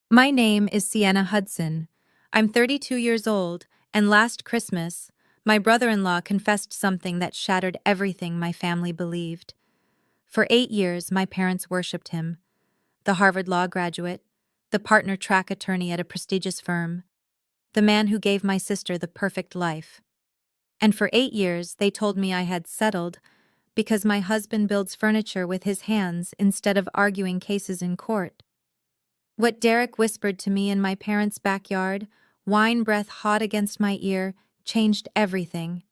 My name is Sienna Hudson. I'm 32 years old, and last Christmas, my brother-in-law confessed something that shattered everything my family believed. For 8 years, my parents worshipped him. The Harvard Law graduate, the partner track attorney at a prestigious firm, the man who gave my sister the perfect life. And for 8 years, they told me I had settled because my husband builds furniture with his hands instead of arguing cases in court. What Derek whispered to me in my parents' backyard, wine breath hot against my ear, changed everything.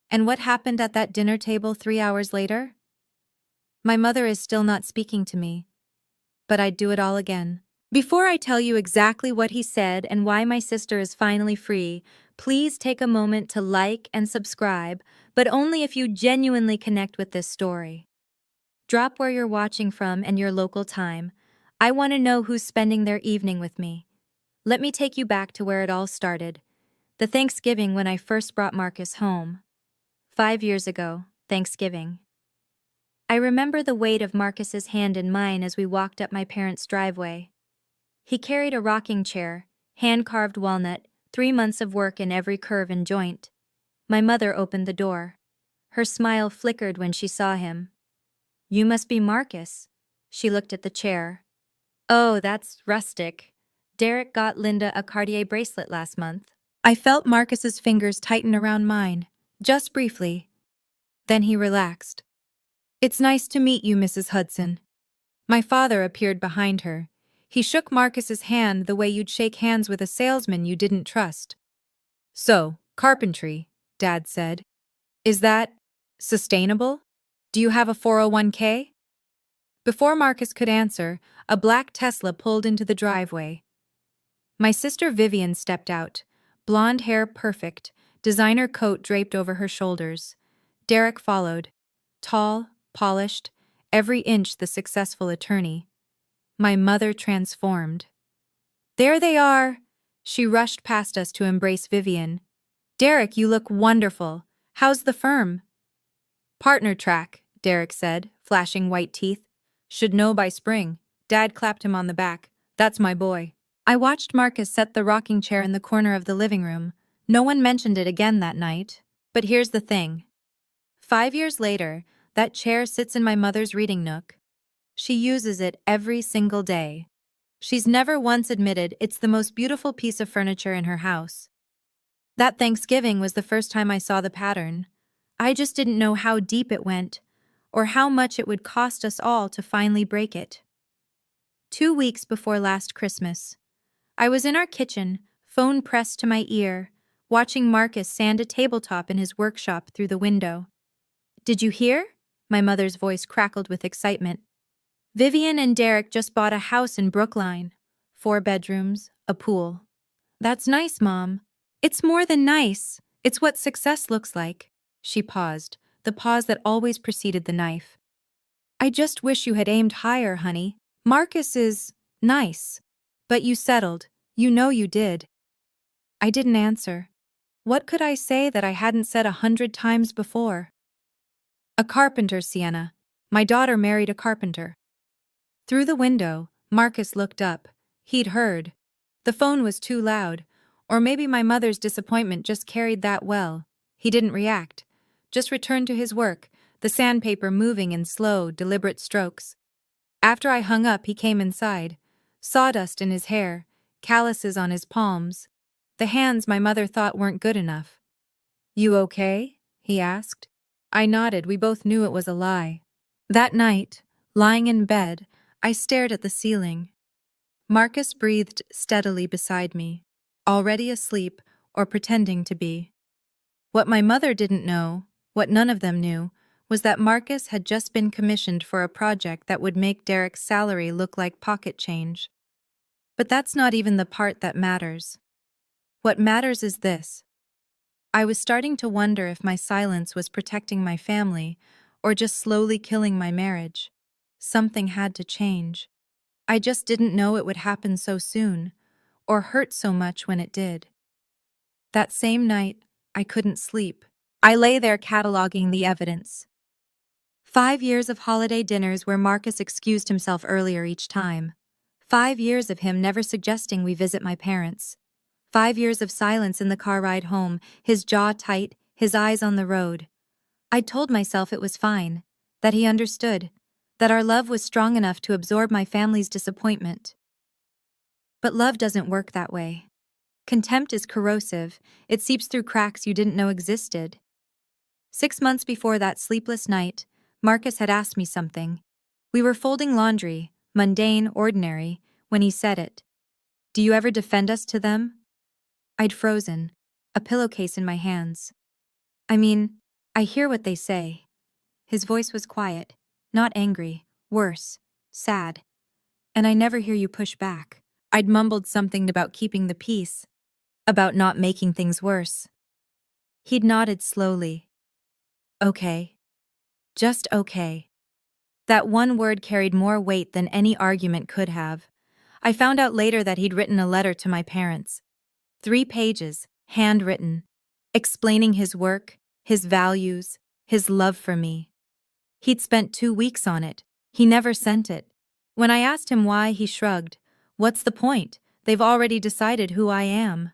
And what happened at that dinner table 3 hours later? My mother is still not speaking to me, but I'd do it all again. Before I tell you exactly what he said and why my sister is finally free, please take a moment to like and subscribe, but only if you genuinely connect with this story. Drop where you're watching from and your local time. I want to know who's spending their evening with me. Let me take you back to where it all started. The Thanksgiving when I first brought Marcus home. 5 years ago, Thanksgiving. I remember the weight of Marcus's hand in mine as we walked up my parents' driveway. He carried a rocking chair, hand-carved walnut, 3 months of work in every curve and joint. My mother opened the door. Her smile flickered when she saw him. "You must be Marcus." She looked at the chair. "Oh, that's rustic. Derek got Linda a Cartier bracelet last month." I felt Marcus's fingers tighten around mine, just briefly. Then he relaxed. "It's nice to meet you, Mrs. Hudson." My father appeared behind her. He shook Marcus's hand the way you'd shake hands with a salesman you didn't trust. "So, carpentry," Dad said. "Is that sustainable? Do you have a 401k?" Before Marcus could answer, a black Tesla pulled into the driveway. My sister Vivian stepped out, blonde hair perfect, designer coat draped over her shoulders. Derek followed, tall, polished, every inch the successful attorney. My mother transformed. "There they are!" She rushed past us to embrace Vivian. "Derek, you look wonderful. How's the firm?" "Partner track," Derek said, flashing white teeth. "Should know by spring." Dad clapped him on the back. "That's my boy." I watched Marcus set the rocking chair in the corner of the living room. No one mentioned it again that night. But here's the thing. 5 years later, that chair sits in my mother's reading nook. She uses it every single day. She's never once admitted it's the most beautiful piece of furniture in her house. That Thanksgiving was the first time I saw the pattern. I just didn't know how deep it went, or how much it would cost us all to finally break it. 2 weeks before last Christmas, I was in our kitchen, phone pressed to my ear, watching Marcus sand a tabletop in his workshop through the window. "Did you hear?" My mother's voice crackled with excitement. "Vivian and Derek just bought a house in Brookline. 4 bedrooms, a pool." "That's nice, Mom." "It's more than nice. It's what success looks like." She paused, the pause that always preceded the knife. "I just wish you had aimed higher, honey. Marcus is nice. But you settled. You know you did." I didn't answer. What could I say that I hadn't said 100 times before? "A carpenter, Sienna. My daughter married a carpenter." Through the window, Marcus looked up. He'd heard. The phone was too loud, or maybe my mother's disappointment just carried that well. He didn't react, just returned to his work, the sandpaper moving in slow, deliberate strokes. After I hung up, he came inside, sawdust in his hair, calluses on his palms, the hands my mother thought weren't good enough. "You okay?" he asked. I nodded. We both knew it was a lie. That night, lying in bed, I stared at the ceiling. Marcus breathed steadily beside me, already asleep or pretending to be. What my mother didn't know, what none of them knew, was that Marcus had just been commissioned for a project that would make Derek's salary look like pocket change. But that's not even the part that matters. What matters is this. I was starting to wonder if my silence was protecting my family or just slowly killing my marriage. Something had to change. I just didn't know it would happen so soon, or hurt so much when it did. That same night, I couldn't sleep. I lay there cataloging the evidence. 5 years of holiday dinners where Marcus excused himself earlier each time. 5 years of him never suggesting we visit my parents. 5 years of silence in the car ride home, his jaw tight, his eyes on the road. I'd told myself it was fine, that he understood, that our love was strong enough to absorb my family's disappointment. But love doesn't work that way. Contempt is corrosive, it seeps through cracks you didn't know existed. 6 months before that sleepless night, Marcus had asked me something. We were folding laundry, mundane, ordinary, when he said it. "Do you ever defend us to them?" I'd frozen, a pillowcase in my hands. "I mean, I hear what they say." His voice was quiet, not angry, worse, sad. "And I never hear you push back." I'd mumbled something about keeping the peace, about not making things worse. He'd nodded slowly. "Okay. Just okay." That one word carried more weight than any argument could have. I found out later that he'd written a letter to my parents. 3 pages, handwritten, explaining his work, his values, his love for me. He'd spent 2 weeks on it. He never sent it. When I asked him why, he shrugged. "What's the point? They've already decided who I am."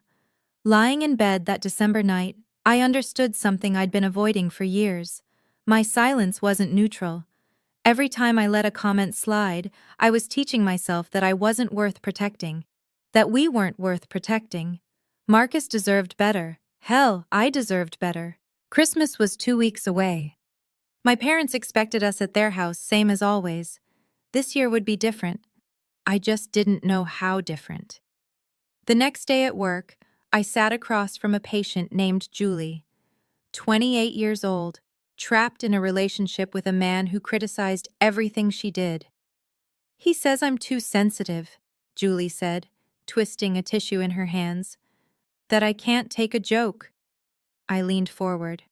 Lying in bed that December night, I understood something I'd been avoiding for years. My silence wasn't neutral. Every time I let a comment slide, I was teaching myself that I wasn't worth protecting, that we weren't worth protecting. Marcus deserved better. Hell, I deserved better. Christmas was 2 weeks away. My parents expected us at their house, same as always. This year would be different. I just didn't know how different. The next day at work, I sat across from a patient named Julie, 28 years old, trapped in a relationship with a man who criticized everything she did. "He says I'm too sensitive," Julie said, twisting a tissue in her hands. "That I can't take a joke." I leaned forward.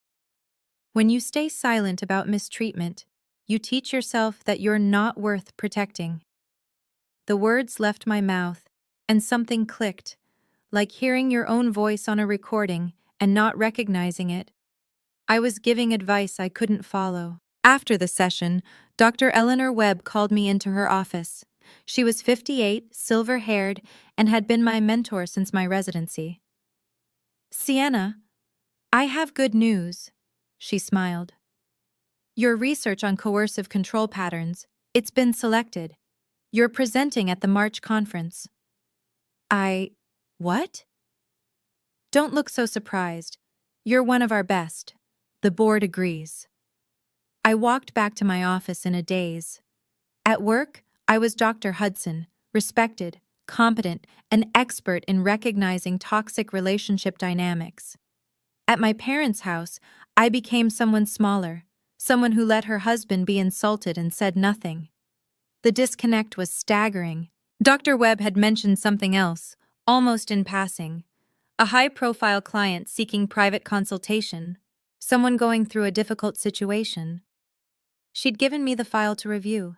"When you stay silent about mistreatment, you teach yourself that you're not worth protecting." The words left my mouth, and something clicked, like hearing your own voice on a recording and not recognizing it. I was giving advice I couldn't follow. After the session, Dr. Eleanor Webb called me into her office. She was 58, silver-haired, and had been my mentor since my residency. "Sienna, I have good news," she smiled. "Your research on coercive control patterns, it's been selected. You're presenting at the March conference." What? "Don't look so surprised. You're one of our best. The board agrees." I walked back to my office in a daze. At work, I was Dr. Hudson, respected, competent, and expert in recognizing toxic relationship dynamics. At my parents' house, I became someone smaller, someone who let her husband be insulted and said nothing. The disconnect was staggering. Dr. Webb had mentioned something else, almost in passing. A high-profile client seeking private consultation, someone going through a difficult situation. She'd given me the file to review.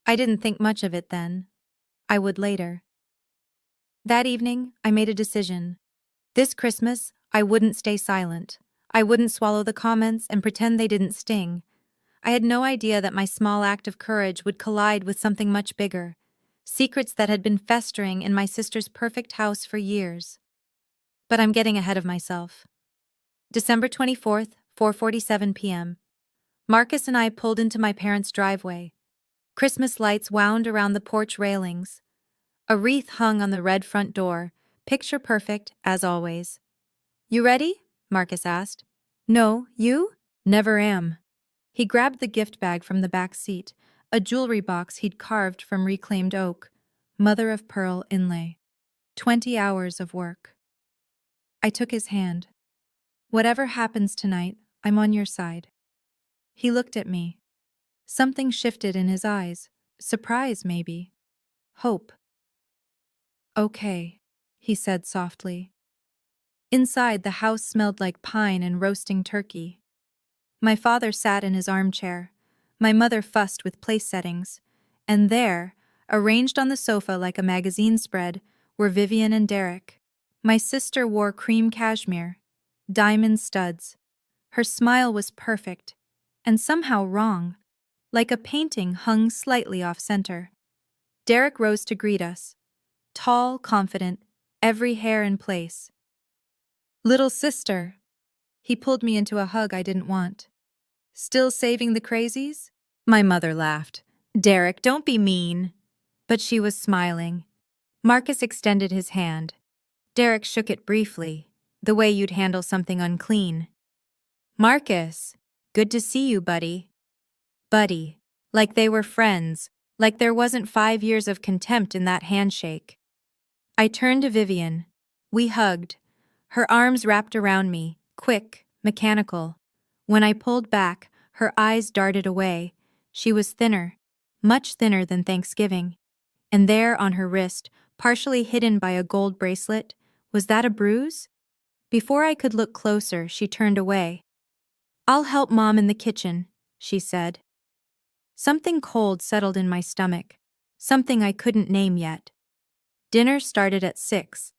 I didn't think much of it then. I would later. That evening, I made a decision. This Christmas, I wouldn't stay silent. I wouldn't swallow the comments and pretend they didn't sting. I had no idea that my small act of courage would collide with something much bigger. Secrets that had been festering in my sister's perfect house for years. But I'm getting ahead of myself. December 24th, 4:47 p.m. Marcus and I pulled into my parents' driveway. Christmas lights wound around the porch railings. A wreath hung on the red front door, picture perfect, as always. "You ready?" Marcus asked. "No, you?" "Never am." He grabbed the gift bag from the back seat, a jewelry box he'd carved from reclaimed oak, mother of pearl inlay. 20 hours of work. I took his hand. "Whatever happens tonight, I'm on your side." He looked at me. Something shifted in his eyes. Surprise, maybe. Hope. "Okay," he said softly. Inside, the house smelled like pine and roasting turkey. My father sat in his armchair. My mother fussed with place settings. And there, arranged on the sofa like a magazine spread, were Vivian and Derek. My sister wore cream cashmere, diamond studs. Her smile was perfect, and somehow wrong, like a painting hung slightly off-center. Derek rose to greet us. Tall, confident, every hair in place. Little sister. He pulled me into a hug I didn't want. Still saving the crazies? My mother laughed. Derek, don't be mean. But she was smiling. Marcus extended his hand. Derek shook it briefly, the way you'd handle something unclean. Marcus, good to see you, buddy. Buddy, like they were friends, like there wasn't 5 years of contempt in that handshake. I turned to Vivian. We hugged. Her arms wrapped around me, quick, mechanical. When I pulled back, her eyes darted away. She was thinner, much thinner than Thanksgiving. And there on her wrist, partially hidden by a gold bracelet, was that a bruise? Before I could look closer, she turned away. I'll help Mom in the kitchen, she said. Something cold settled in my stomach, something I couldn't name yet. Dinner started at 6.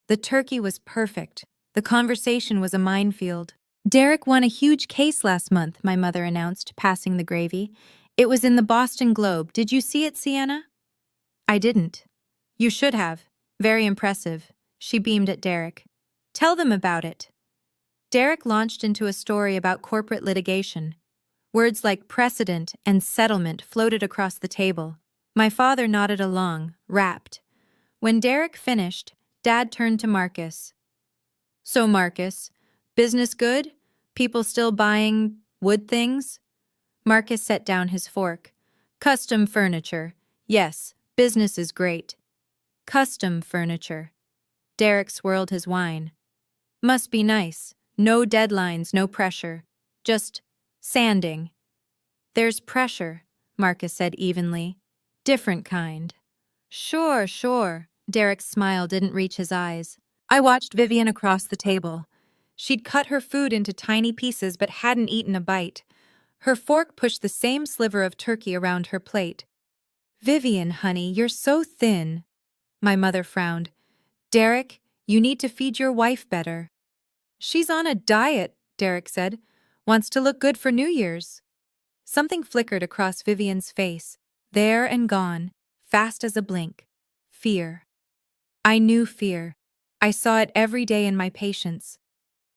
The turkey was perfect. The conversation was a minefield. Derek won a huge case last month, my mother announced, passing the gravy. It was in the Boston Globe. Did you see it, Sienna? I didn't. You should have. Very impressive. She beamed at Derek. Tell them about it. Derek launched into a story about corporate litigation. Words like precedent and settlement floated across the table. My father nodded along, rapt. When Derek finished, Dad turned to Marcus. So, Marcus, business good? People still buying wood things? Marcus set down his fork. Custom furniture. Yes, business is great. Custom furniture. Derek swirled his wine. Must be nice. No deadlines, no pressure. Just sanding. There's pressure, Marcus said evenly. Different kind. Sure. Derek's smile didn't reach his eyes. I watched Vivian across the table. She'd cut her food into tiny pieces but hadn't eaten a bite. Her fork pushed the same sliver of turkey around her plate. Vivian, honey, you're so thin. My mother frowned. Derek, you need to feed your wife better. She's on a diet, Derek said. Wants to look good for New Year's. Something flickered across Vivian's face, there and gone, fast as a blink. Fear. I knew fear. I saw it every day in my patients.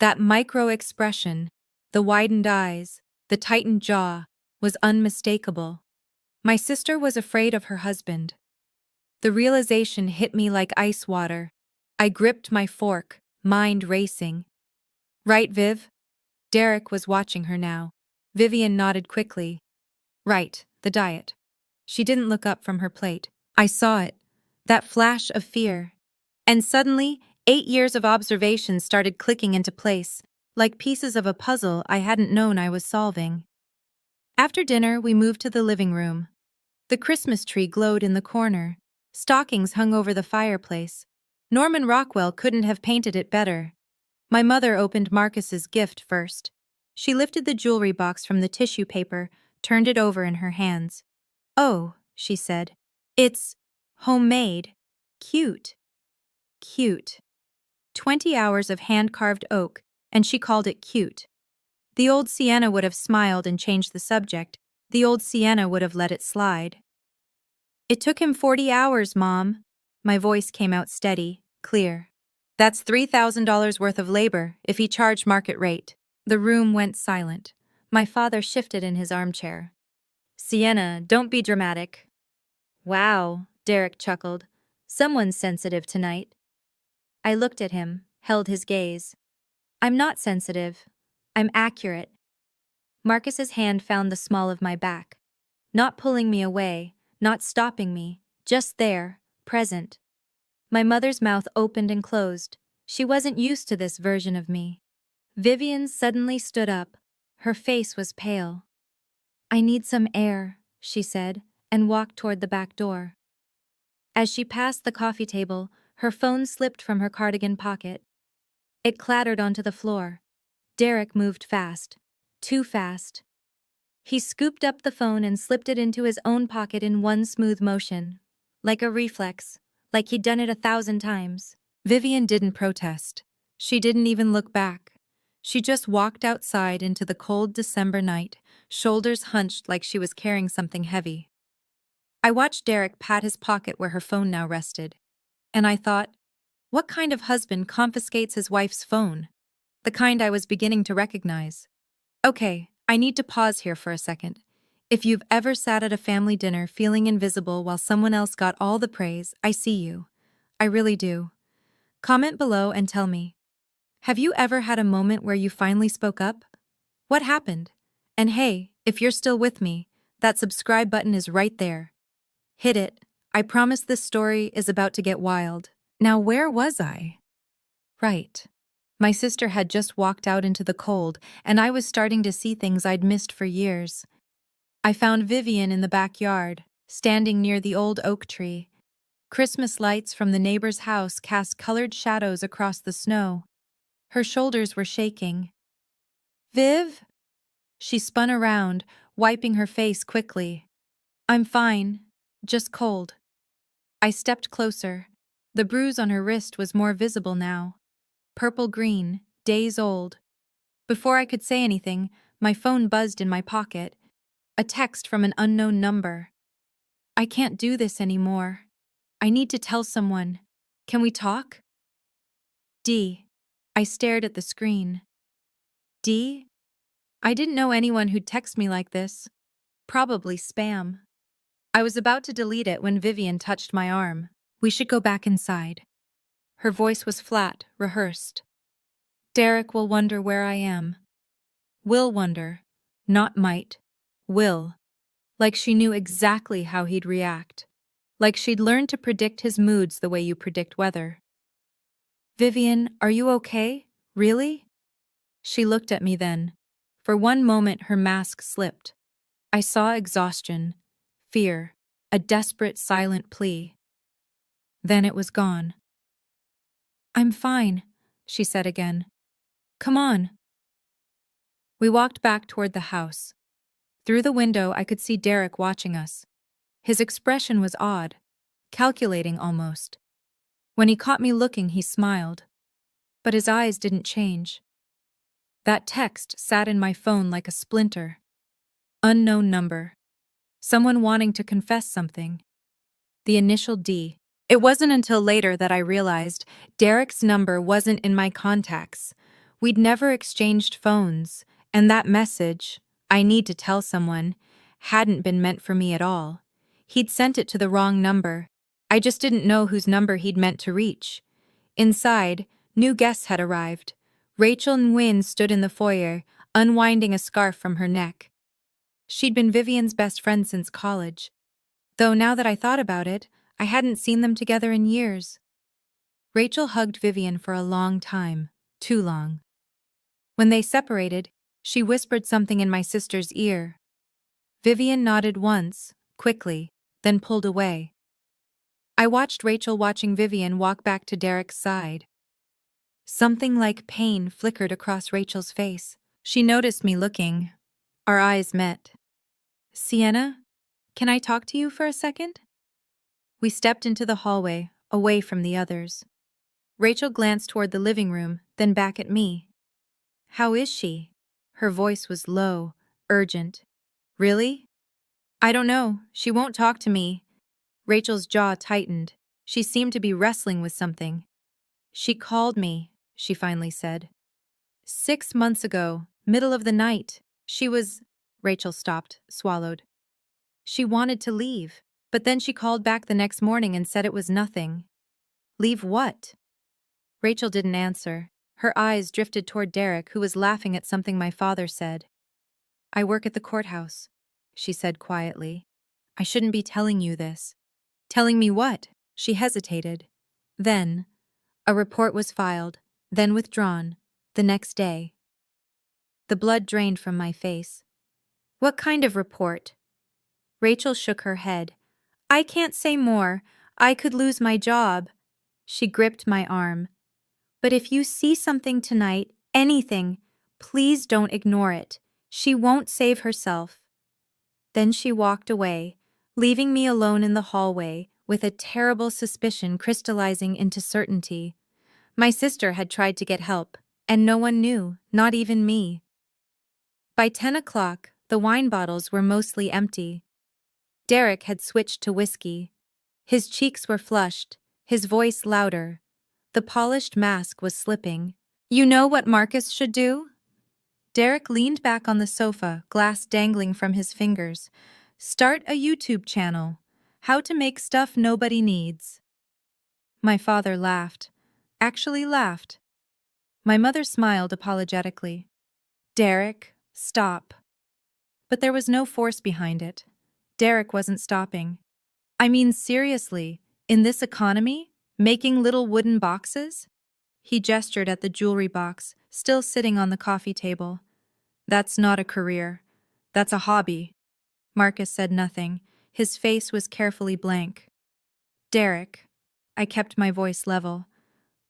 That micro-expression, the widened eyes, the tightened jaw, was unmistakable. My sister was afraid of her husband. The realization hit me like ice water. I gripped my fork, mind racing. Right, Viv? Derek was watching her now. Vivian nodded quickly. Right, the diet. She didn't look up from her plate. I saw it. That flash of fear. And suddenly, 8 years of observation started clicking into place, like pieces of a puzzle I hadn't known I was solving. After dinner, we moved to the living room. The Christmas tree glowed in the corner. Stockings hung over the fireplace. Norman Rockwell couldn't have painted it better. My mother opened Marcus's gift first. She lifted the jewelry box from the tissue paper, turned it over in her hands. Oh, she said. It's homemade. Cute. Cute. 20 hours of hand-carved oak, and she called it cute. The old Sienna would have smiled and changed the subject. The old Sienna would have let it slide. It took him 40 hours, Mom. My voice came out steady, clear. That's $3,000 worth of labor, if he charged market rate. The room went silent. My father shifted in his armchair. Sienna, don't be dramatic. Wow, Derek chuckled. Someone's sensitive tonight. I looked at him, held his gaze. I'm not sensitive. I'm accurate. Marcus's hand found the small of my back. Not pulling me away, not stopping me, just there, present. My mother's mouth opened and closed. She wasn't used to this version of me. Vivian suddenly stood up. Her face was pale. I need some air, she said, and walked toward the back door. As she passed the coffee table, her phone slipped from her cardigan pocket. It clattered onto the floor. Derek moved fast. Too fast. He scooped up the phone and slipped it into his own pocket in one smooth motion. Like a reflex, like he'd done it 1,000 times. Vivian didn't protest. She didn't even look back. She just walked outside into the cold December night, shoulders hunched like she was carrying something heavy. I watched Derek pat his pocket where her phone now rested, and I thought, what kind of husband confiscates his wife's phone? The kind I was beginning to recognize. Okay, I need to pause here for a second. If you've ever sat at a family dinner feeling invisible while someone else got all the praise, I see you. I really do. Comment below and tell me. Have you ever had a moment where you finally spoke up? What happened? And hey, if you're still with me, that subscribe button is right there. Hit it. I promise this story is about to get wild. Now, where was I? Right. My sister had just walked out into the cold, and I was starting to see things I'd missed for years. I found Vivian in the backyard, standing near the old oak tree. Christmas lights from the neighbor's house cast colored shadows across the snow. Her shoulders were shaking. Viv? She spun around, wiping her face quickly. I'm fine, just cold. I stepped closer. The bruise on her wrist was more visible now. Purple-green, days old. Before I could say anything, my phone buzzed in my pocket. A text from an unknown number. I can't do this anymore. I need to tell someone. Can we talk? D. I stared at the screen. D? I didn't know anyone who'd text me like this. Probably spam. I was about to delete it when Vivian touched my arm. We should go back inside. Her voice was flat, rehearsed. Derek will wonder where I am. Will wonder. Not might. Will. Like she knew exactly how he'd react. Like she'd learned to predict his moods the way you predict weather. Vivian, are you okay? Really? She looked at me then. For one moment her mask slipped. I saw exhaustion, fear, a desperate silent plea. Then it was gone. I'm fine, she said again. Come on. We walked back toward the house. Through the window I could see Derek watching us. His expression was odd, calculating almost. When he caught me looking, he smiled. But his eyes didn't change. That text sat in my phone like a splinter. Unknown number. Someone wanting to confess something. The initial D. It wasn't until later that I realized Derek's number wasn't in my contacts. We'd never exchanged phones, and that message, I need to tell someone, hadn't been meant for me at all. He'd sent it to the wrong number. I just didn't know whose number he'd meant to reach. Inside, new guests had arrived. Rachel Nguyen stood in the foyer, unwinding a scarf from her neck. She'd been Vivian's best friend since college. Though now that I thought about it, I hadn't seen them together in years. Rachel hugged Vivian for a long time, too long. When they separated, she whispered something in my sister's ear. Vivian nodded once, quickly, then pulled away. I watched Rachel watching Vivian walk back to Derek's side. Something like pain flickered across Rachel's face. She noticed me looking. Our eyes met. Sienna, can I talk to you for a second? We stepped into the hallway, away from the others. Rachel glanced toward the living room, then back at me. How is she? Her voice was low, urgent. Really? I don't know. She won't talk to me. Rachel's jaw tightened. She seemed to be wrestling with something. She called me, she finally said. 6 months ago, middle of the night. Rachel stopped, swallowed. She wanted to leave, but then she called back the next morning and said it was nothing. Leave what? Rachel didn't answer. Her eyes drifted toward Derek, who was laughing at something my father said. I work at the courthouse, she said quietly. I shouldn't be telling you this. Telling me what? She hesitated. Then, a report was filed, then withdrawn, the next day. The blood drained from my face. What kind of report? Rachel shook her head. I can't say more. I could lose my job. She gripped my arm. But if you see something tonight, anything, please don't ignore it. She won't save herself. Then she walked away, leaving me alone in the hallway with a terrible suspicion crystallizing into certainty. My sister had tried to get help, and no one knew, not even me. By 10 o'clock, the wine bottles were mostly empty. Derek had switched to whiskey. His cheeks were flushed, his voice louder. The polished mask was slipping. "You know what Marcus should do?" Derek leaned back on the sofa, glass dangling from his fingers. "Start a YouTube channel. How to make stuff nobody needs." My father laughed. Actually laughed. My mother smiled apologetically. "Derek, stop." But there was no force behind it. Derek wasn't stopping. I mean, seriously, in this economy, making little wooden boxes? He gestured at the jewelry box, still sitting on the coffee table. "That's not a career. That's a hobby." Marcus said nothing. His face was carefully blank. "Derek." I kept my voice level.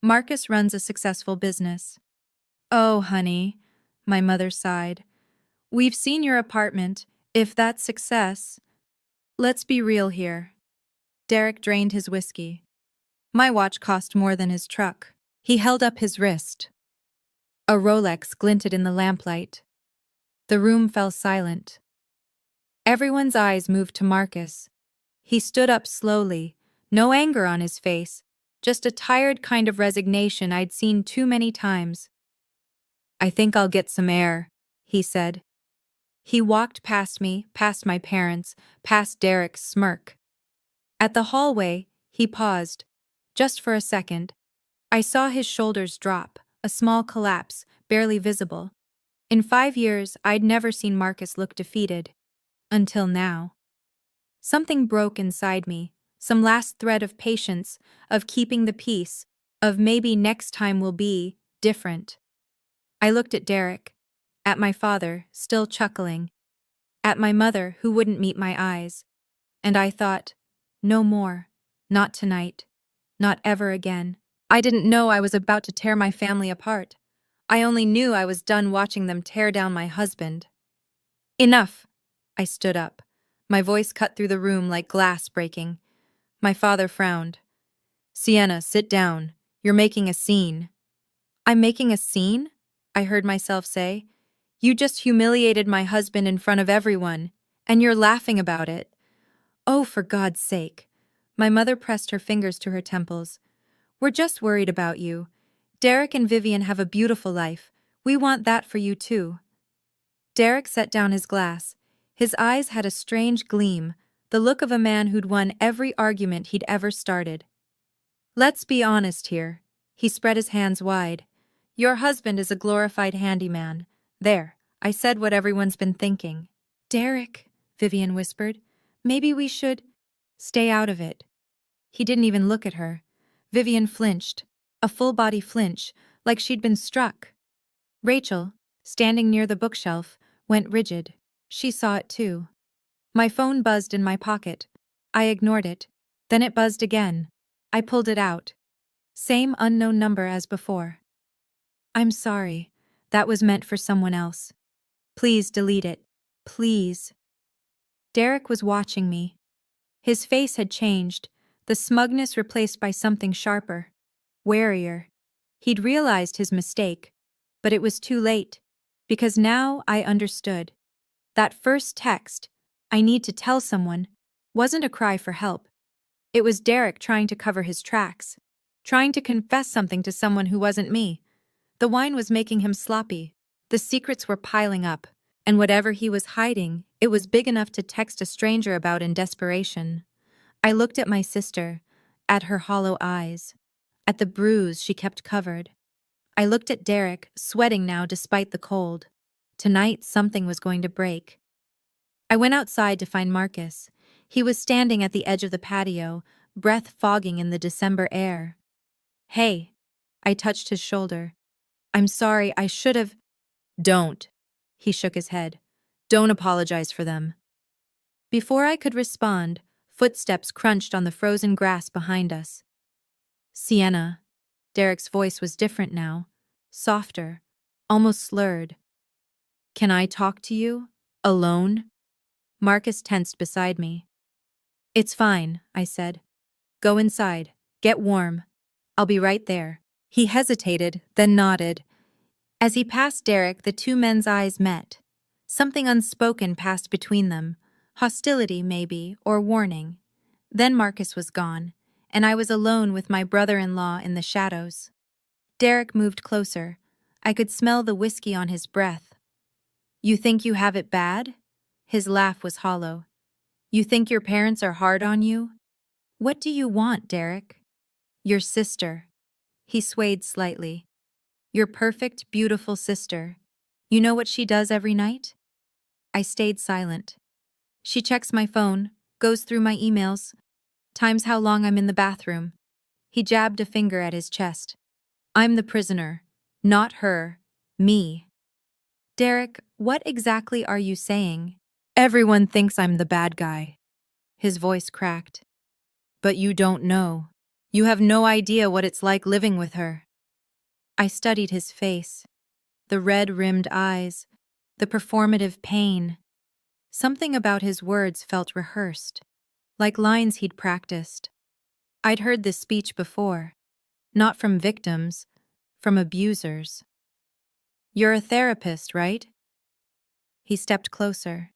"Marcus runs a successful business." "Oh, honey," my mother sighed. "We've seen your apartment. If that's success..." "Let's be real here." Derek drained his whiskey. "My watch cost more than his truck." He held up his wrist. A Rolex glinted in the lamplight. The room fell silent. Everyone's eyes moved to Marcus. He stood up slowly, no anger on his face, just a tired kind of resignation I'd seen too many times. "I think I'll get some air," he said. He walked past me, past my parents, past Derek's smirk. At the hallway, he paused. Just for a second. I saw his shoulders drop, a small collapse, barely visible. In 5 years, I'd never seen Marcus look defeated. Until now. Something broke inside me, some last thread of patience, of keeping the peace, of maybe next time will be different. I looked at Derek, at my father, still chuckling, at my mother, who wouldn't meet my eyes, and I thought, no more, not tonight, not ever again. I didn't know I was about to tear my family apart. I only knew I was done watching them tear down my husband. "Enough!" I stood up. My voice cut through the room like glass breaking. My father frowned. "Sienna, sit down. You're making a scene." "I'm making a scene?" I heard myself say. "You just humiliated my husband in front of everyone, and you're laughing about it." "Oh, for God's sake." My mother pressed her fingers to her temples. "We're just worried about you. Derek and Vivian have a beautiful life. We want that for you too." Derek set down his glass. His eyes had a strange gleam, the look of a man who'd won every argument he'd ever started. "Let's be honest here." He spread his hands wide. "Your husband is a glorified handyman. There, I said what everyone's been thinking." "Derek," Vivian whispered, "maybe we should..." "Stay out of it." He didn't even look at her. Vivian flinched, a full-body flinch, like she'd been struck. Rachel, standing near the bookshelf, went rigid. She saw it too. My phone buzzed in my pocket. I ignored it. Then it buzzed again. I pulled it out. Same unknown number as before. "I'm sorry. That was meant for someone else. Please delete it. Please." Derek was watching me. His face had changed, the smugness replaced by something sharper, warier. He'd realized his mistake, but it was too late, because now I understood. That first text, "I need to tell someone," wasn't a cry for help. It was Derek trying to cover his tracks, trying to confess something to someone who wasn't me. The wine was making him sloppy. The secrets were piling up, and whatever he was hiding, it was big enough to text a stranger about in desperation. I looked at my sister, at her hollow eyes, at the bruise she kept covered. I looked at Derek, sweating now despite the cold. Tonight, something was going to break. I went outside to find Marcus. He was standing at the edge of the patio, breath fogging in the December air. "Hey." I touched his shoulder. "I'm sorry, I should have..." "Don't." He shook his head. "Don't apologize for them." Before I could respond, footsteps crunched on the frozen grass behind us. "Sienna." Derek's voice was different now, softer, almost slurred. "Can I talk to you? Alone?" Marcus tensed beside me. "It's fine," I said. "Go inside. Get warm. I'll be right there." He hesitated, then nodded. As he passed Derek, the two men's eyes met. Something unspoken passed between them, Hostility, maybe, or warning. Then Marcus was gone, and I was alone with my brother-in-law in the shadows. Derek moved closer. I could smell the whiskey on his breath. "You think you have it bad?" His laugh was hollow. "You think your parents are hard on you?" "What do you want, Derek?" "Your sister." He swayed slightly. "Your perfect, beautiful sister. You know what she does every night?" I stayed silent. "She checks my phone, goes through my emails, times how long I'm in the bathroom." He jabbed a finger at his chest. "I'm the prisoner. Not her. Me." "Derek, what exactly are you saying?" "Everyone thinks I'm the bad guy." His voice cracked. "But you don't know. You have no idea what it's like living with her." I studied his face. The red-rimmed eyes. The performative pain. Something about his words felt rehearsed, like lines he'd practiced. I'd heard this speech before. Not from victims, from abusers. "You're a therapist, right?" He stepped closer.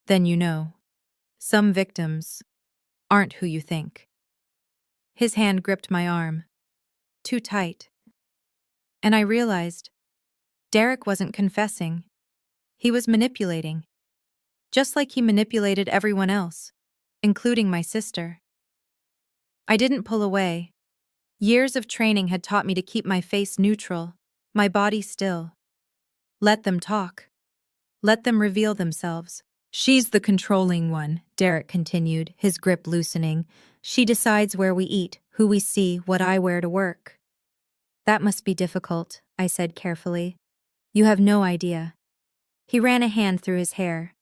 "Then you know. Some victims aren't who you think." His hand gripped my arm. Too tight. And I realized Derek wasn't confessing. He was manipulating. Just like he manipulated everyone else, including my sister. I didn't pull away. Years of training had taught me to keep my face neutral, my body still. Let them talk. Let them reveal themselves. "She's the controlling one," Derek continued, his grip loosening. "She decides where we eat, who we see, what I wear to work." "That must be difficult," I said carefully. "You have no idea." He ran a hand through his hair.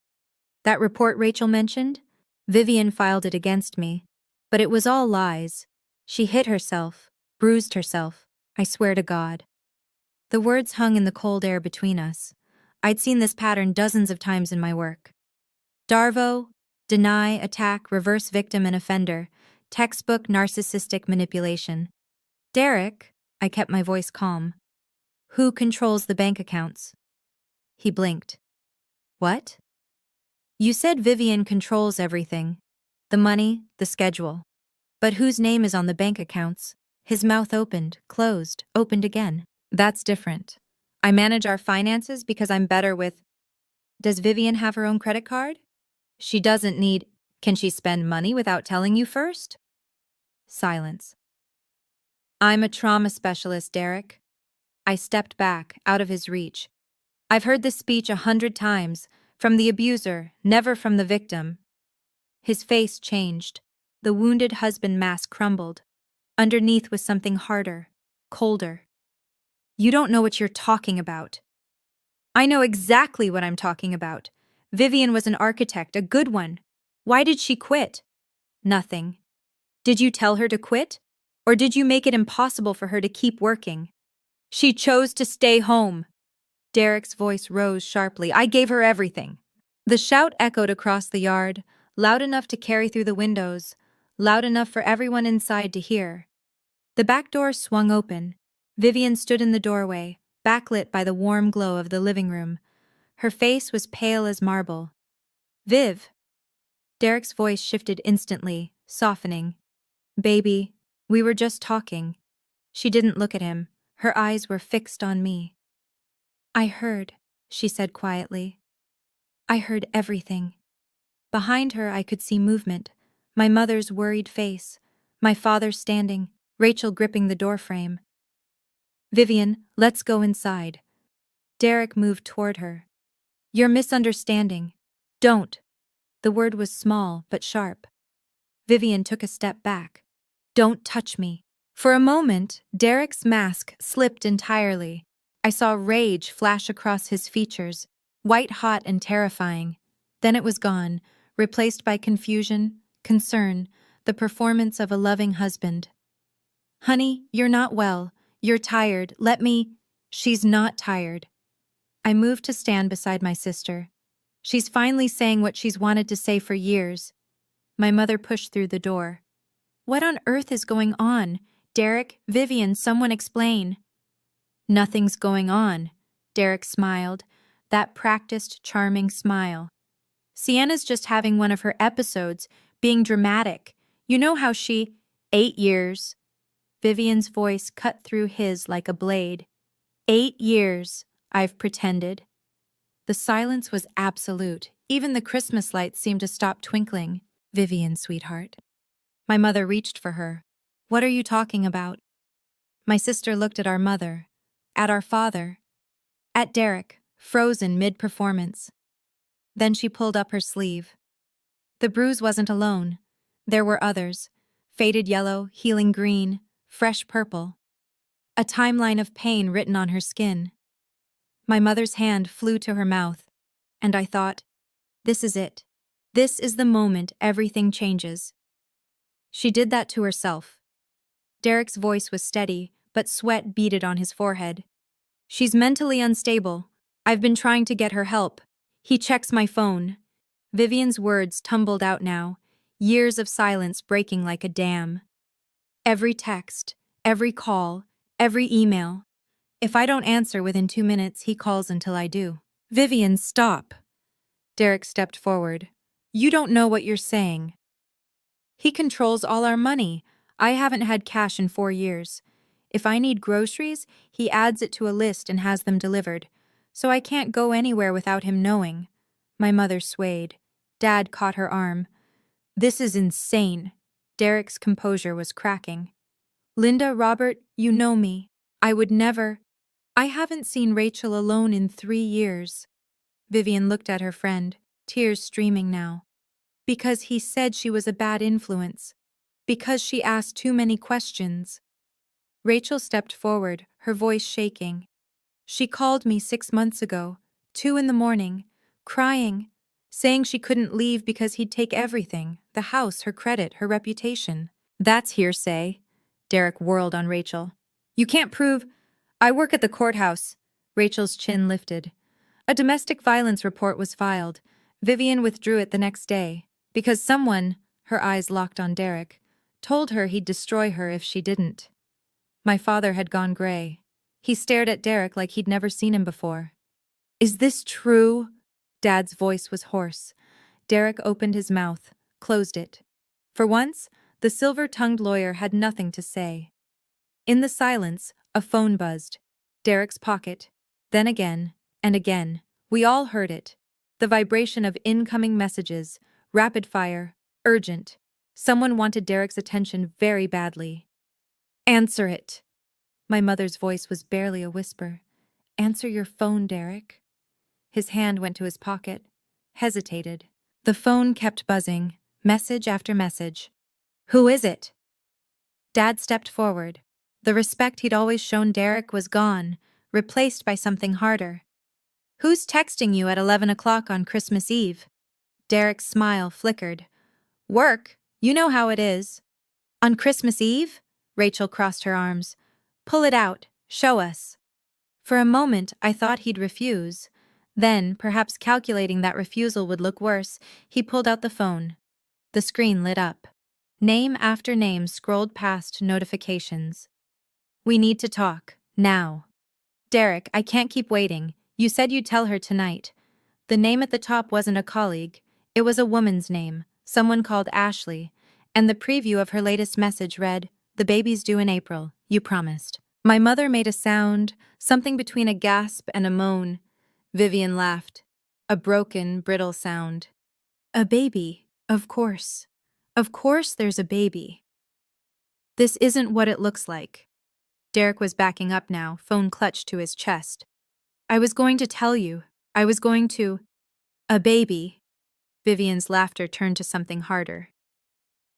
"That report Rachel mentioned? Vivian filed it against me. But it was all lies. She hit herself, bruised herself. I swear to God." The words hung in the cold air between us. I'd seen this pattern dozens of times in my work. Darvo, deny, attack, reverse victim and offender, textbook narcissistic manipulation. "Derek," I kept my voice calm. "Who controls the bank accounts?" He blinked. "What?" "You said Vivian controls everything. The money, the schedule. But whose name is on the bank accounts?" His mouth opened, closed, opened again. "That's different. I manage our finances because I'm better with—" "Does Vivian have her own credit card?" "She doesn't need—" "Can she spend money without telling you first?" Silence. "I'm a trauma specialist, Derek." I stepped back, out of his reach. "I've heard this speech 100 times, from the abuser, never from the victim." His face changed. The wounded husband mask crumbled. Underneath was something harder, colder. "You don't know what you're talking about." "I know exactly what I'm talking about. Vivian was an architect, a good one. Why did she quit?" "Nothing." "Did you tell her to quit? Or did you make it impossible for her to keep working?" "She chose to stay home." Derek's voice rose sharply. "I gave her everything." The shout echoed across the yard, loud enough to carry through the windows, loud enough for everyone inside to hear. The back door swung open. Vivian stood in the doorway, backlit by the warm glow of the living room. Her face was pale as marble. "Viv." Derek's voice shifted instantly, softening. "Baby, we were just talking." She didn't look at him. Her eyes were fixed on me. "I heard," she said quietly. "I heard everything." Behind her I could see movement, my mother's worried face, my father standing, Rachel gripping the doorframe. "Vivian, let's go inside." Derek moved toward her. "You're misunderstanding." "Don't." The word was small but sharp. Vivian took a step back. "Don't touch me." For a moment, Derek's mask slipped entirely. I saw rage flash across his features, white-hot and terrifying. Then it was gone, replaced by confusion, concern, the performance of a loving husband. "Honey, you're not well. You're tired. Let me—" "She's not tired." I moved to stand beside my sister. "She's finally saying what she's wanted to say for years." My mother pushed through the door. "What on earth is going on? Derek, Vivian, someone explain." "Nothing's going on." Derek smiled, that practiced, charming smile. Sienna's just having one of her episodes, being dramatic. You know how she— 8 years. Vivian's voice cut through his like a blade. 8 years, I've pretended. The silence was absolute. Even the Christmas lights seemed to stop twinkling. Vivian, sweetheart. My mother reached for her. What are you talking about? My sister looked at our mother, at our father, at Derek, frozen mid-performance. Then she pulled up her sleeve. The bruise wasn't alone. There were others. Faded yellow, healing green, fresh purple. A timeline of pain written on her skin. My mother's hand flew to her mouth, and I thought, this is it. This is the moment everything changes. She did that to herself. Derek's voice was steady, but sweat beaded on his forehead. She's mentally unstable. I've been trying to get her help. He checks my phone. Vivian's words tumbled out now, years of silence breaking like a dam. Every text, every call, every email. If I don't answer within 2 minutes, he calls until I do. Vivian, stop. Derek stepped forward. You don't know what you're saying. He controls all our money. I haven't had cash in 4 years. If I need groceries, he adds it to a list and has them delivered. So I can't go anywhere without him knowing. My mother swayed. Dad caught her arm. This is insane. Derek's composure was cracking. Linda, Robert, you know me. I would never. I haven't seen Rachel alone in 3 years. Vivian looked at her friend, tears streaming now. Because he said she was a bad influence. Because she asked too many questions. Rachel stepped forward, her voice shaking. She called me 6 months ago, 2 in the morning, crying, saying she couldn't leave because he'd take everything, the house, her credit, her reputation. That's hearsay. Derek whirled on Rachel. You can't prove— I work at the courthouse. Rachel's chin lifted. A domestic violence report was filed. Vivian withdrew it the next day, because someone— her eyes locked on Derek— told her he'd destroy her if she didn't. My father had gone gray. He stared at Derek like he'd never seen him before. Is this true? Dad's voice was hoarse. Derek opened his mouth, closed it. For once, the silver-tongued lawyer had nothing to say. In the silence, a phone buzzed. Derek's pocket. Then again, and again. We all heard it. The vibration of incoming messages, rapid fire, urgent. Someone wanted Derek's attention very badly. Answer it. My mother's voice was barely a whisper. Answer your phone, Derek. His hand went to his pocket, hesitated. The phone kept buzzing, message after message. Who is it? Dad stepped forward. The respect he'd always shown Derek was gone, replaced by something harder. Who's texting you at 11 o'clock on Christmas Eve? Derek's smile flickered. Work, you know how it is. On Christmas Eve? Rachel crossed her arms. Pull it out, show us. For a moment, I thought he'd refuse. Then, perhaps calculating that refusal would look worse, he pulled out the phone. The screen lit up. Name after name scrolled past notifications. We need to talk, now. Derek, I can't keep waiting. You said you'd tell her tonight. The name at the top wasn't a colleague. It was a woman's name, someone called Ashley, and the preview of her latest message read, The baby's due in April, you promised. My mother made a sound, something between a gasp and a moan. Vivian laughed. A broken, brittle sound. A baby, of course. Of course there's a baby. This isn't what it looks like. Derek was backing up now, phone clutched to his chest. I was going to tell you. I was going to— A baby. Vivian's laughter turned to something harder.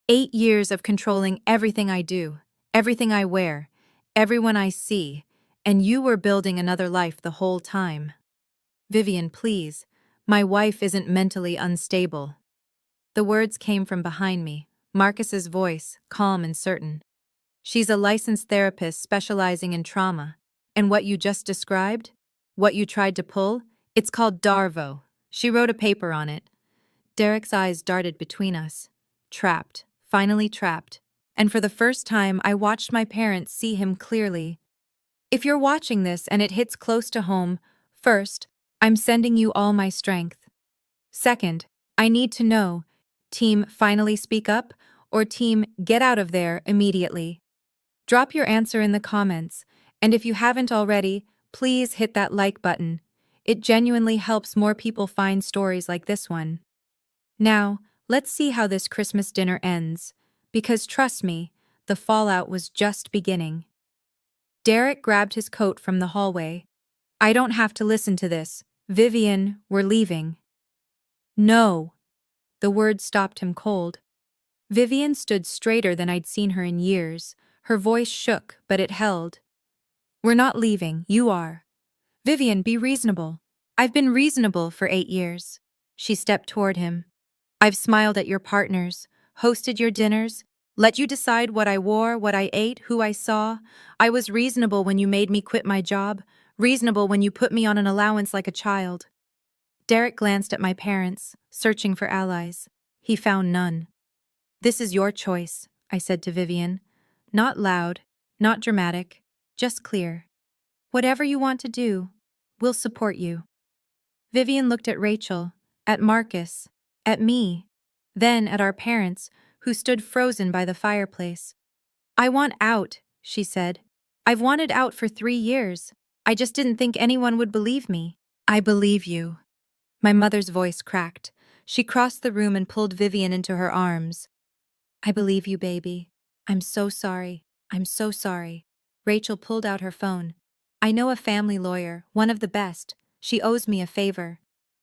8 years of controlling everything I do, everything I wear, everyone I see, and you were building another life the whole time. Vivian, please. My wife isn't mentally unstable. The words came from behind me, Marcus's voice, calm and certain. She's a licensed therapist specializing in trauma. And what you just described? What you tried to pull? It's called Darvo. She wrote a paper on it. Derek's eyes darted between us. Trapped. Finally trapped. And for the first time, I watched my parents see him clearly. If you're watching this and it hits close to home, first, I'm sending you all my strength. Second, I need to know. Team finally speak up, or team get out of there immediately? Drop your answer in the comments, and if you haven't already, please hit that like button. It genuinely helps more people find stories like this one. Now, let's see how this Christmas dinner ends, because trust me, the fallout was just beginning. Derek grabbed his coat from the hallway. I don't have to listen to this. Vivian, we're leaving. No. The words stopped him cold. Vivian stood straighter than I'd seen her in years. Her voice shook, but it held. We're not leaving, you are. Vivian, be reasonable. I've been reasonable for 8 years. She stepped toward him. I've smiled at your partners, hosted your dinners, let you decide what I wore, what I ate, who I saw. I was reasonable when you made me quit my job, reasonable when you put me on an allowance like a child. Derek glanced at my parents, searching for allies. He found none. This is your choice, I said to Vivian. Not loud, not dramatic, just clear. Whatever you want to do, we'll support you. Vivian looked at Rachel, at Marcus, at me, then at our parents, who stood frozen by the fireplace. I want out, she said. I've wanted out for 3 years. I just didn't think anyone would believe me. I believe you. My mother's voice cracked. She crossed the room and pulled Vivian into her arms. I believe you, baby. I'm so sorry. I'm so sorry. Rachel pulled out her phone. I know a family lawyer, one of the best. She owes me a favor.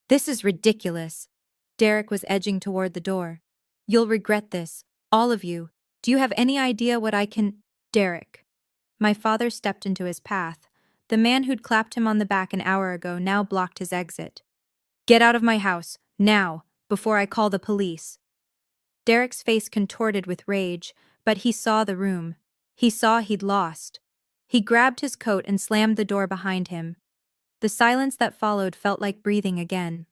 This is ridiculous. Derek was edging toward the door. You'll regret this, all of you. Do you have any idea what I can— Derek. My father stepped into his path. The man who'd clapped him on the back an hour ago now blocked his exit. Get out of my house, now, before I call the police. Derek's face contorted with rage, but he saw the room. He saw he'd lost. He grabbed his coat and slammed the door behind him. The silence that followed felt like breathing again.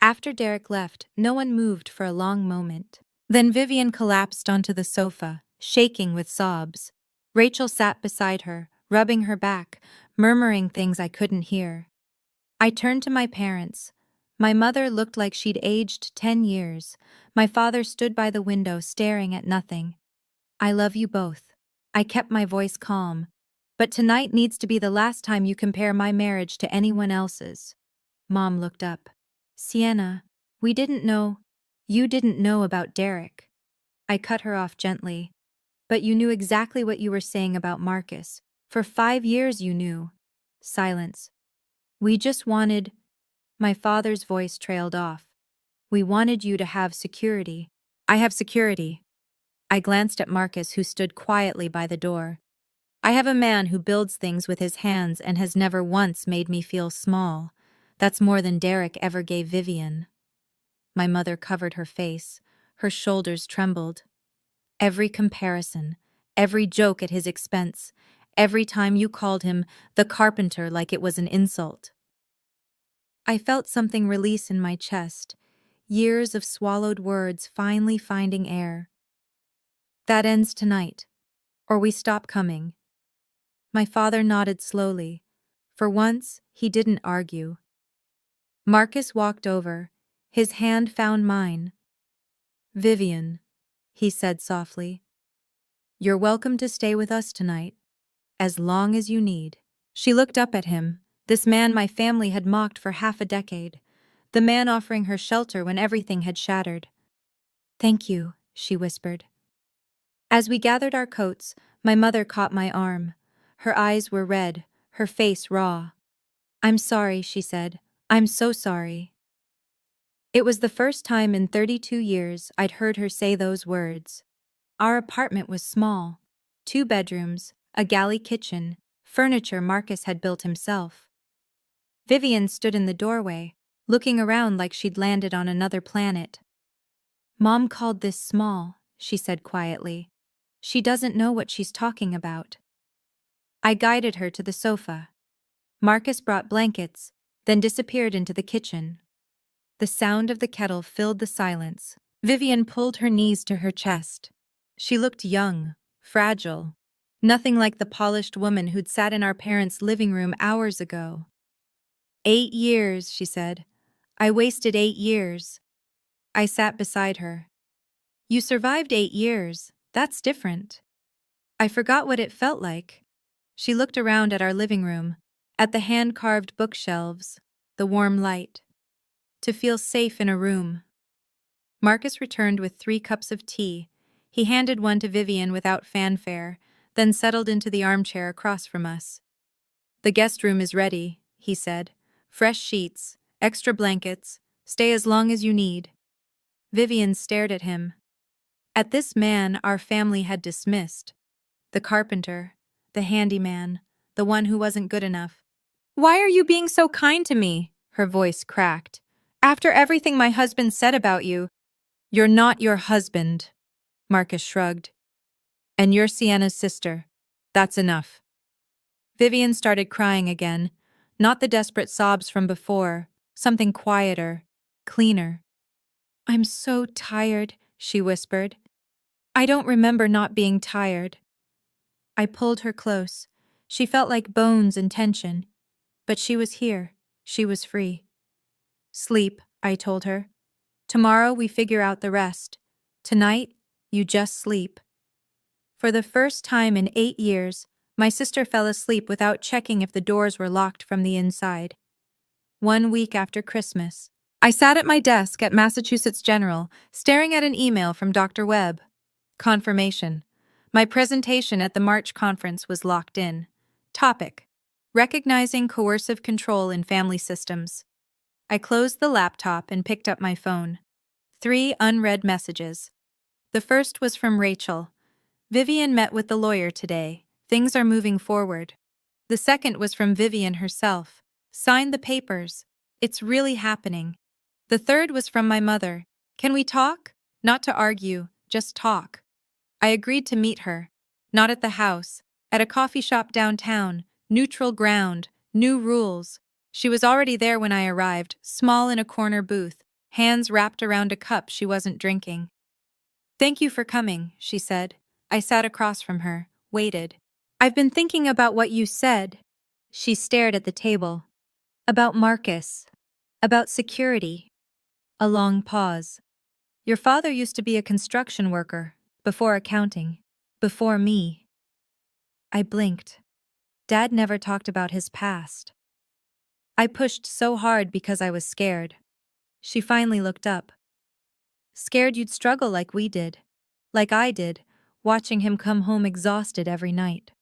After Derek left, no one moved for a long moment. Then Vivian collapsed onto the sofa, shaking with sobs. Rachel sat beside her, rubbing her back, murmuring things I couldn't hear. I turned to my parents. My mother looked like she'd aged 10 years. My father stood by the window staring at nothing. I love you both. I kept my voice calm. But tonight needs to be the last time you compare my marriage to anyone else's. Mom looked up. Sienna, we didn't know. You didn't know about Derek. I cut her off gently. But you knew exactly what you were saying about Marcus. For 5 years you knew. Silence. We just wanted— My father's voice trailed off. We wanted you to have security. I have security. I glanced at Marcus, who stood quietly by the door. I have a man who builds things with his hands and has never once made me feel small. That's more than Derek ever gave Vivian. My mother covered her face. Her shoulders trembled. Every comparison, every joke at his expense, every time you called him the carpenter like it was an insult. I felt something release in my chest, years of swallowed words finally finding air. That ends tonight, or we stop coming. My father nodded slowly. For once, he didn't argue. Marcus walked over. His hand found mine. Vivian, he said softly. You're welcome to stay with us tonight, as long as you need. She looked up at him, this man my family had mocked for half a decade, the man offering her shelter when everything had shattered. Thank you, she whispered. As we gathered our coats, my mother caught my arm. Her eyes were red, her face raw. I'm sorry, she said. I'm so sorry. It was the first time in 32 years I'd heard her say those words. Our apartment was small. 2 bedrooms, a galley kitchen, furniture Marcus had built himself. Vivian stood in the doorway, looking around like she'd landed on another planet. Mom called this small, she said quietly. She doesn't know what she's talking about. I guided her to the sofa. Marcus brought blankets, then disappeared into the kitchen. The sound of the kettle filled the silence. Vivian pulled her knees to her chest. She looked young, fragile, nothing like the polished woman who'd sat in our parents' living room hours ago. 8 years, she said. I wasted 8 years. I sat beside her. You survived 8 years. That's different. I forgot what it felt like. She looked around at our living room, at the hand-carved bookshelves, the warm light. To feel safe in a room. Marcus returned with 3 cups of tea. He handed one to Vivian without fanfare, then settled into the armchair across from us. The guest room is ready, he said. Fresh sheets, extra blankets, stay as long as you need. Vivian stared at him. At this man our family had dismissed. The carpenter, the handyman, the one who wasn't good enough. Why are you being so kind to me? Her voice cracked. After everything my husband said about you. You're not your husband, Marcus shrugged. And you're Sienna's sister. That's enough. Vivian started crying again, not the desperate sobs from before, something quieter, cleaner. I'm so tired, she whispered. I don't remember not being tired. I pulled her close. She felt like bones and tension. But she was here. She was free. Sleep, I told her. Tomorrow we figure out the rest. Tonight, you just sleep. For the first time in 8 years, my sister fell asleep without checking if the doors were locked from the inside. 1 week after Christmas, I sat at my desk at Massachusetts General, staring at an email from Dr. Webb. Confirmation. My presentation at the March conference was locked in. Topic: Recognizing coercive control in family systems. I closed the laptop and picked up my phone. 3 unread messages. The first was from Rachel. Vivian met with the lawyer today. Things are moving forward. The second was from Vivian herself. Sign the papers. It's really happening. The third was from my mother. Can we talk? Not to argue, just talk. I agreed to meet her. Not at the house, at a coffee shop downtown, neutral ground, new rules. She was already there when I arrived, small in a corner booth, hands wrapped around a cup she wasn't drinking. Thank you for coming, she said. I sat across from her, waited. I've been thinking about what you said. She stared at the table. About Marcus. About security. A long pause. Your father used to be a construction worker, before accounting, before me. I blinked. Dad never talked about his past. I pushed so hard because I was scared. She finally looked up. Scared you'd struggle like we did. Like I did, watching him come home exhausted every night.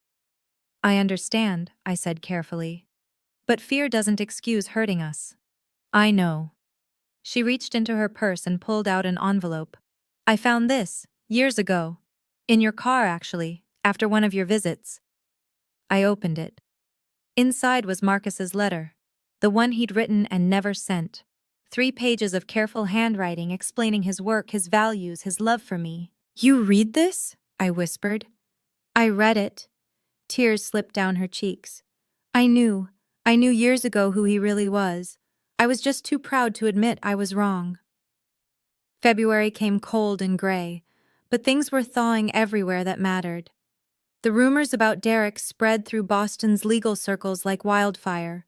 I understand, I said carefully. But fear doesn't excuse hurting us. I know. She reached into her purse and pulled out an envelope. I found this, years ago. In your car, actually, after one of your visits. I opened it. Inside was Marcus's letter. The one he'd written and never sent. 3 pages of careful handwriting explaining his work, his values, his love for me. You read this? I whispered. I read it. Tears slipped down her cheeks. I knew years ago who he really was. I was just too proud to admit I was wrong. February came cold and gray, but things were thawing everywhere that mattered. The rumors about Derek spread through Boston's legal circles like wildfire.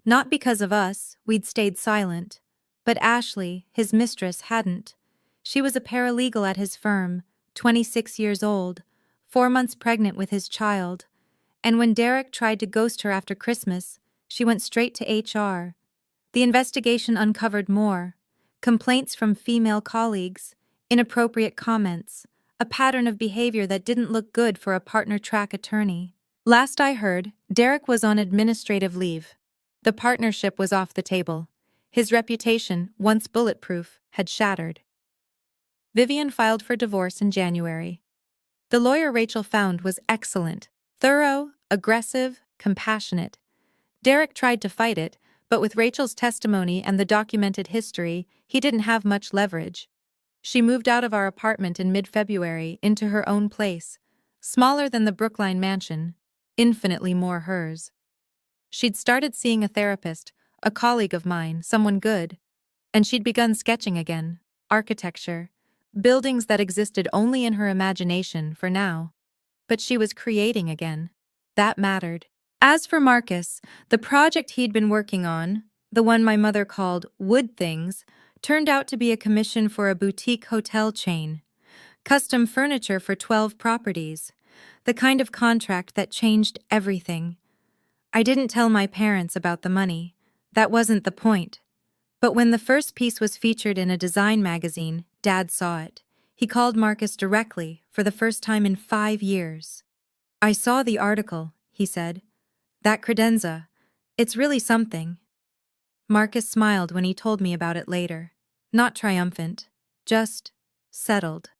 Not because of us, we'd stayed silent. But Ashley, his mistress, hadn't. She was a paralegal at his firm, 26 years old, 4 months pregnant with his child. And when Derek tried to ghost her after Christmas, she went straight to HR. The investigation uncovered more. Complaints from female colleagues, inappropriate comments, a pattern of behavior that didn't look good for a partner-track attorney. Last I heard, Derek was on administrative leave. The partnership was off the table. His reputation, once bulletproof, had shattered. Vivian filed for divorce in January. The lawyer Rachel found was excellent, thorough, aggressive, compassionate. Derek tried to fight it, but with Rachel's testimony and the documented history, he didn't have much leverage. She moved out of our apartment in mid-February into her own place, smaller than the Brookline mansion, infinitely more hers. She'd started seeing a therapist, a colleague of mine, someone good, and she'd begun sketching again, architecture, buildings that existed only in her imagination for now. But she was creating again. That mattered. As for Marcus, the project he'd been working on, the one my mother called Wood Things, Turned out to be a commission for a boutique hotel chain. Custom furniture for 12 properties. The kind of contract that changed everything. I didn't tell my parents about the money. That wasn't the point. But when the first piece was featured in a design magazine, Dad saw it. He called Marcus directly for the first time in 5 years. "I saw the article," he said. "That credenza. It's really something." Marcus smiled when he told me about it later. Not triumphant, just settled.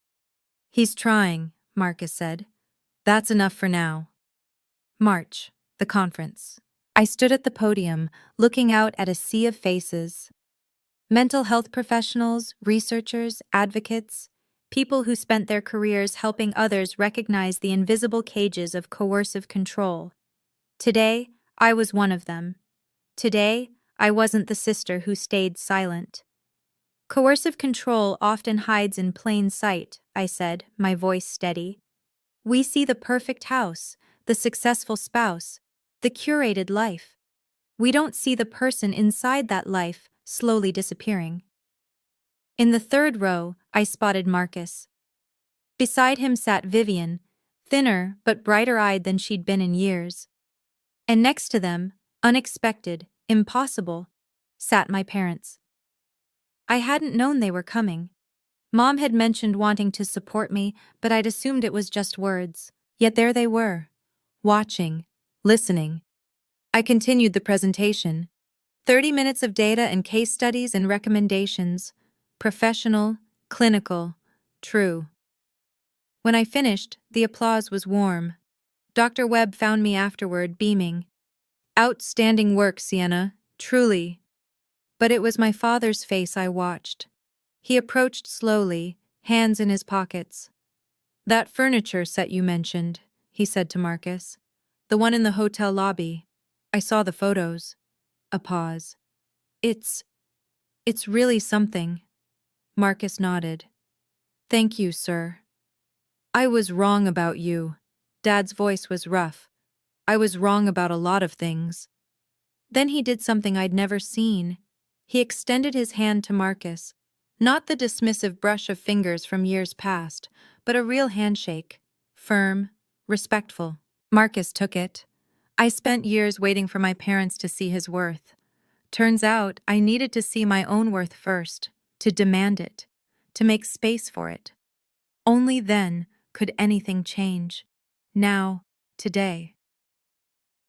"He's trying," Marcus said. "That's enough for now." March, the conference. I stood at the podium, looking out at a sea of faces. Mental health professionals, researchers, advocates, people who spent their careers helping others recognize the invisible cages of coercive control. Today, I was one of them. Today, I wasn't the sister who stayed silent. "Coercive control often hides in plain sight," I said, my voice steady. "We see the perfect house, the successful spouse, the curated life. We don't see the person inside that life slowly disappearing." In the third row, I spotted Marcus. Beside him sat Vivian, thinner but brighter-eyed than she'd been in years. And next to them, unexpected, impossible, sat my parents. I hadn't known they were coming. Mom had mentioned wanting to support me, but I'd assumed it was just words. Yet there they were, watching, listening. I continued the presentation. 30 minutes of data and case studies and recommendations. Professional, clinical, true. When I finished, the applause was warm. Dr. Webb found me afterward, beaming. "Outstanding work, Sienna, truly." But it was my father's face I watched. He approached slowly, hands in his pockets. "That furniture set you mentioned," he said to Marcus. "The one in the hotel lobby. I saw the photos." A pause. It's really something." Marcus nodded. "Thank you, sir." "I was wrong about you." Dad's voice was rough. "I was wrong about a lot of things." Then he did something I'd never seen. He extended his hand to Marcus. Not the dismissive brush of fingers from years past, but a real handshake. Firm, respectful. Marcus took it. I spent years waiting for my parents to see his worth. Turns out I needed to see my own worth first, to demand it, to make space for it. Only then could anything change. Now, today.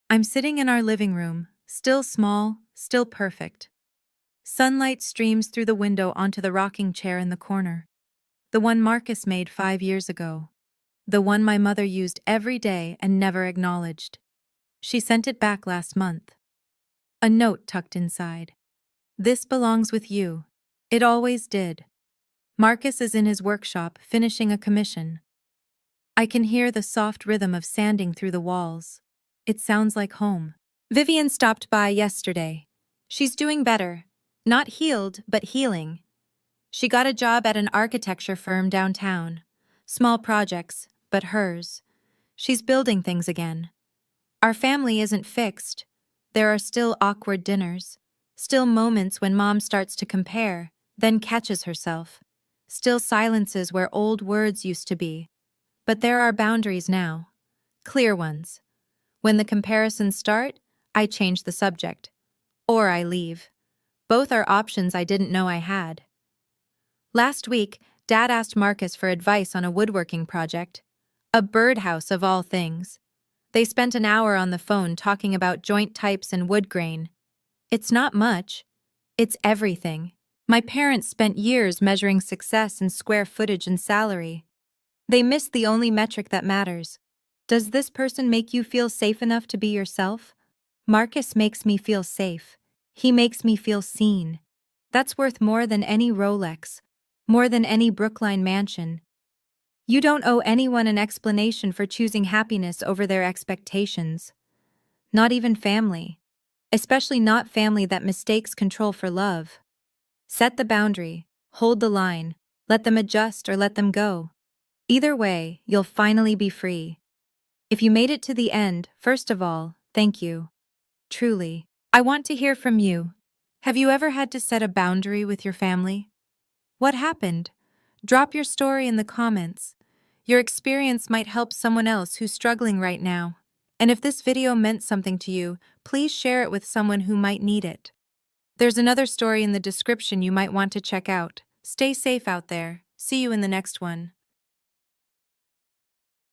I'm sitting in our living room, still small, still perfect. Sunlight streams through the window onto the rocking chair in the corner. The one Marcus made 5 years ago. The one my mother used every day and never acknowledged. She sent it back last month. A note tucked inside. "This belongs with you. It always did." Marcus is in his workshop finishing a commission. I can hear the soft rhythm of sanding through the walls. It sounds like home. Vivian stopped by yesterday. She's doing better. Not healed, but healing. She got a job at an architecture firm downtown. Small projects, but hers. She's building things again. Our family isn't fixed. There are still awkward dinners. Still moments when Mom starts to compare, then catches herself. Still silences where old words used to be. But there are boundaries now. Clear ones. When the comparisons start, I change the subject. Or I leave. Both are options I didn't know I had. Last week, Dad asked Marcus for advice on a woodworking project. A birdhouse of all things. They spent an hour on the phone talking about joint types and wood grain. It's not much. It's everything. My parents spent years measuring success in square footage and salary. They missed the only metric that matters. Does this person make you feel safe enough to be yourself? Marcus makes me feel safe. He makes me feel seen. That's worth more than any Rolex, more than any Brookline mansion. You don't owe anyone an explanation for choosing happiness over their expectations. Not even family. Especially not family that mistakes control for love. Set the boundary, hold the line, let them adjust or let them go. Either way, you'll finally be free. If you made it to the end, first of all, thank you. Truly. I want to hear from you. Have you ever had to set a boundary with your family? What happened? Drop your story in the comments. Your experience might help someone else who's struggling right now. And if this video meant something to you, please share it with someone who might need it. There's another story in the description you might want to check out. Stay safe out there. See you in the next one.